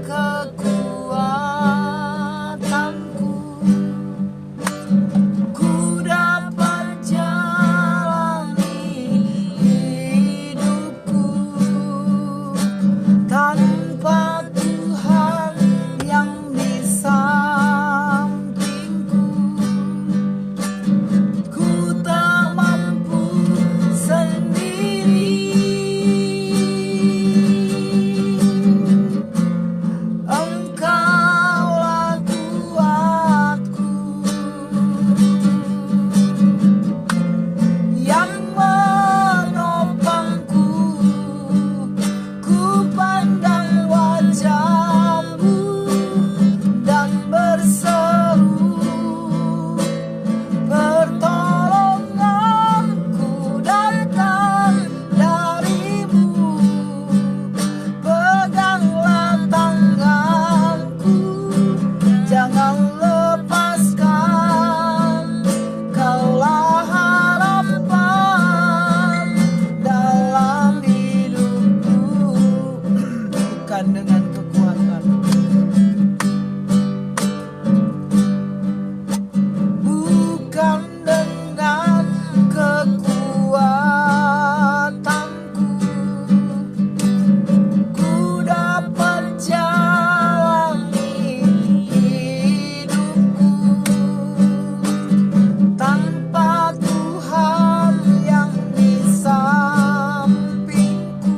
kekuatanku, ku dapat jalani hidupku tanpa Tuhan yang di sampingku. Ku tak mampu sendiri, Engkaulah kuatku yang menopangku. Ku pandang wajah-Mu dan berseru, pertolonganku datang dari-Mu. Peganglah tanganku, jangan lepaskan. Kaulah harapan dalam hidupku. Bukan dengan kekuatan, bukan dengan kekuatanku, ku dapat jalani hidupku tanpa Tuhan yang di sampingku.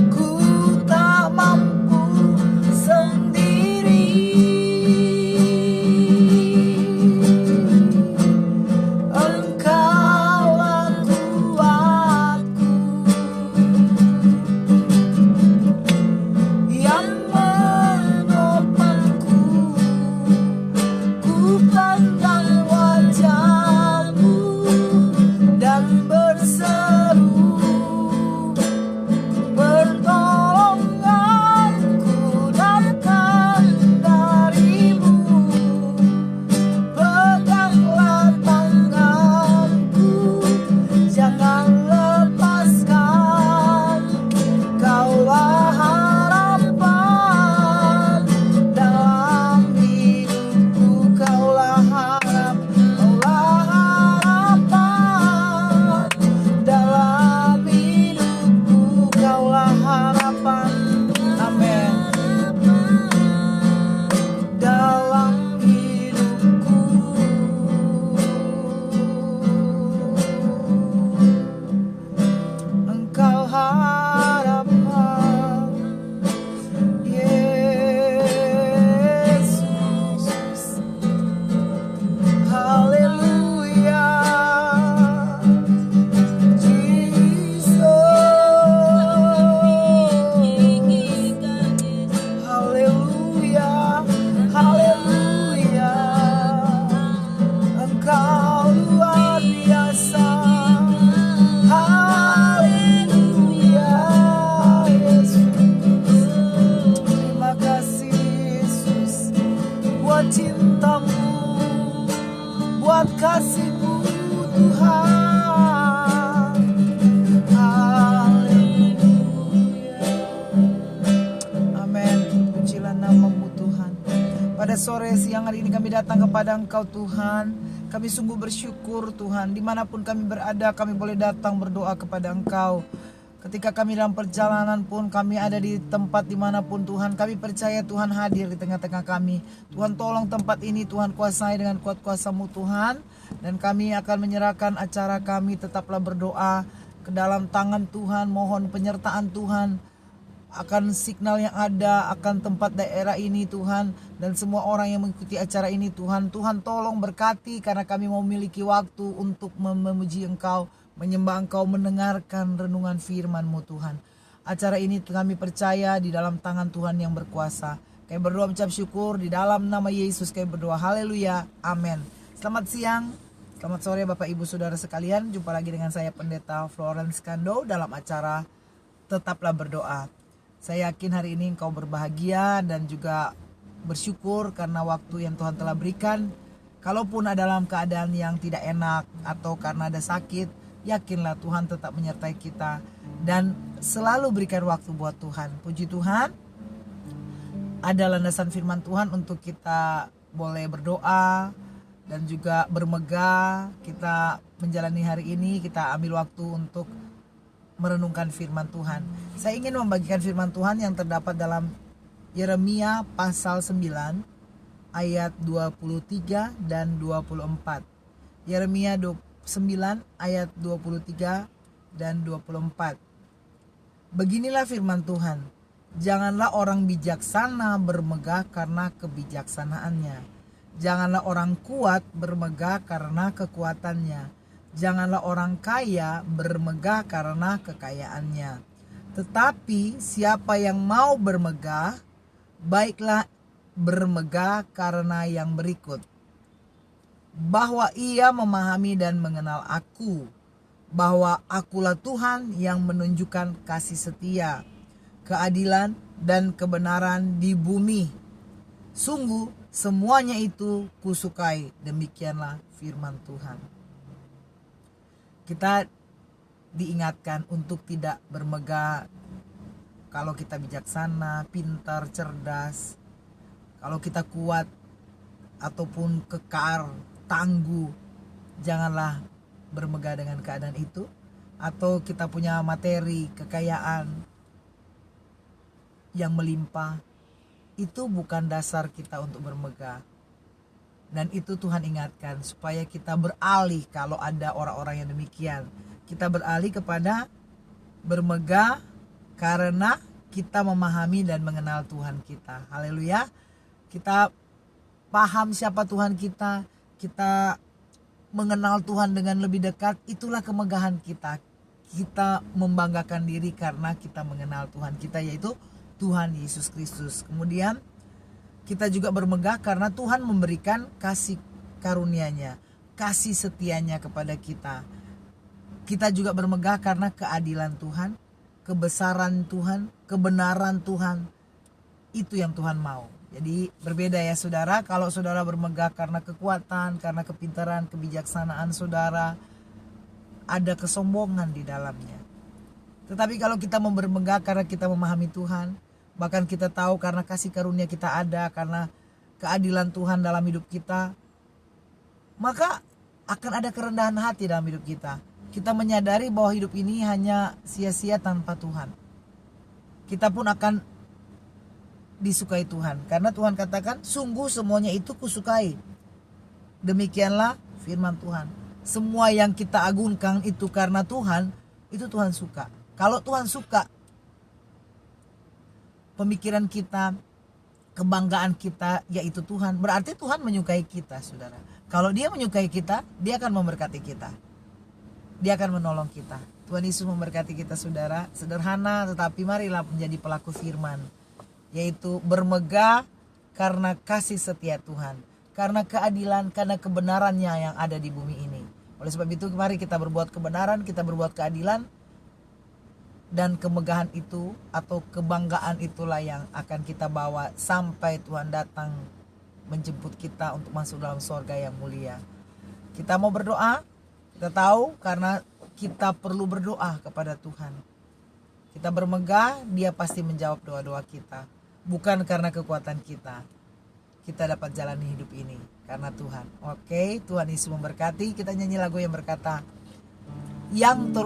Ku tak mampu sendiri, Engkaulah kuatku yang menopangku. Ku pandang wajah-Mu dan berseru, pertolonganku datang dari-Mu. Peganglah tanganku, jangan lepaskan. Kaulah harapan dalam hidupku. Kaulah harapan dalam hidupku. Kaulah harapan, amin, dalam hidupku. Engkau harapan, Yesus. Haleluya, Jesus. Haleluya, haleluya. Engkau luar biasa. Haleluya, Yesus. Terima kasih Yesus buat cinta-Mu, buat kasih-Mu Tuhan. Haleluya. Amin. Pujilah nama-Mu Tuhan. Pada sore siang hari ini kami datang kepada Engkau Tuhan. Kami sungguh bersyukur Tuhan, dimanapun kami berada kami boleh datang berdoa kepada Engkau. Ketika kami dalam perjalanan pun, kami ada di tempat dimanapun Tuhan, kami percaya Tuhan hadir di tengah-tengah kami. Tuhan tolong tempat ini, Tuhan kuasai dengan kuat kuasa-Mu Tuhan. Dan kami akan menyerahkan acara kami, tetaplah berdoa ke dalam tangan Tuhan. Mohon penyertaan Tuhan akan signal yang ada, akan tempat daerah ini Tuhan, dan semua orang yang mengikuti acara ini Tuhan. Tuhan tolong berkati, karena kami mau memiliki waktu untuk memuji Engkau, menyembah Engkau, mendengarkan renungan firman-Mu Tuhan. Acara ini kami percaya di dalam tangan Tuhan yang berkuasa. Kami berdoa mengucap syukur di dalam nama Yesus kami berdoa. Haleluya, amin. Selamat siang, selamat sore Bapak Ibu Saudara sekalian. Jumpa lagi dengan saya Pendeta Florence Kando dalam acara Tetaplah Berdoa. Saya yakin hari ini engkau berbahagia dan juga bersyukur karena waktu yang Tuhan telah berikan. Kalaupun ada dalam keadaan yang tidak enak atau karena ada sakit, yakinlah Tuhan tetap menyertai kita. Dan selalu berikan waktu buat Tuhan. Puji Tuhan, ada landasan firman Tuhan untuk kita boleh berdoa dan juga bermegah. Kita menjalani hari ini, kita ambil waktu untuk merenungkan firman Tuhan. Saya ingin membagikan firman Tuhan yang terdapat dalam Yeremia pasal 9 ayat 23 dan 24. Yeremia 9 ayat 23 dan 24. Beginilah firman Tuhan. Janganlah orang bijaksana bermegah karena kebijaksanaannya. Janganlah orang kuat bermegah karena kekuatannya. Janganlah orang kaya bermegah karena kekayaannya. Tetapi siapa yang mau bermegah, baiklah bermegah karena yang berikut. Bahwa ia memahami dan mengenal aku, bahwa akulah Tuhan yang menunjukkan kasih setia, keadilan dan kebenaran di bumi. Sungguh semuanya itu kusukai. Demikianlah firman Tuhan. Kita diingatkan untuk tidak bermegah kalau kita bijaksana, pintar, cerdas, kalau kita kuat ataupun kekar, tangguh. Janganlah bermegah dengan keadaan itu. Atau kita punya materi, kekayaan yang melimpah, itu bukan dasar kita untuk bermegah. Dan itu Tuhan ingatkan supaya kita beralih kalau ada orang-orang yang demikian. Kita beralih kepada bermegah karena kita memahami dan mengenal Tuhan kita. Haleluya. Kita paham siapa Tuhan kita. Kita mengenal Tuhan dengan lebih dekat, itulah kemegahan kita. Kita membanggakan diri karena kita mengenal Tuhan kita, yaitu Tuhan Yesus Kristus. Kemudian kita juga bermegah karena Tuhan memberikan kasih karunia-Nya, kasih setianya kepada kita. Kita juga bermegah karena keadilan Tuhan, kebesaran Tuhan, kebenaran Tuhan. Itu yang Tuhan mau. Jadi berbeda ya saudara, kalau saudara bermegah karena kekuatan, karena kepintaran, kebijaksanaan saudara, ada kesombongan di dalamnya. Tetapi kalau kita mau bermegah karena kita memahami Tuhan, bahkan kita tahu karena kasih karunia kita ada, karena keadilan Tuhan dalam hidup kita, maka akan ada kerendahan hati dalam hidup kita. Kita menyadari bahwa hidup ini hanya sia-sia tanpa Tuhan. Kita pun akan disukai Tuhan, karena Tuhan katakan sungguh semuanya itu kusukai. Demikianlah firman Tuhan. Semua yang kita agungkan itu karena Tuhan, itu Tuhan suka. Kalau Tuhan suka, pemikiran kita, kebanggaan kita yaitu Tuhan, berarti Tuhan menyukai kita saudara. Kalau Dia menyukai kita, Dia akan memberkati kita, Dia akan menolong kita. Tuhan Yesus memberkati kita saudara. Sederhana tetapi marilah menjadi pelaku firman, yaitu bermegah karena kasih setia Tuhan, karena keadilan, karena kebenarannya yang ada di bumi ini. Oleh sebab itu mari kita berbuat kebenaran, kita berbuat keadilan, dan kemegahan itu atau kebanggaan itulah yang akan kita bawa sampai Tuhan datang menjemput kita untuk masuk dalam surga yang mulia. Kita mau berdoa, kita tahu karena kita perlu berdoa kepada Tuhan. Kita bermegah, Dia pasti menjawab doa-doa kita. Bukan karena kekuatan kita. Kita dapat jalani hidup ini karena Tuhan. Oke, Tuhan Yesus memberkati. Kita nyanyi lagu yang berkata, yang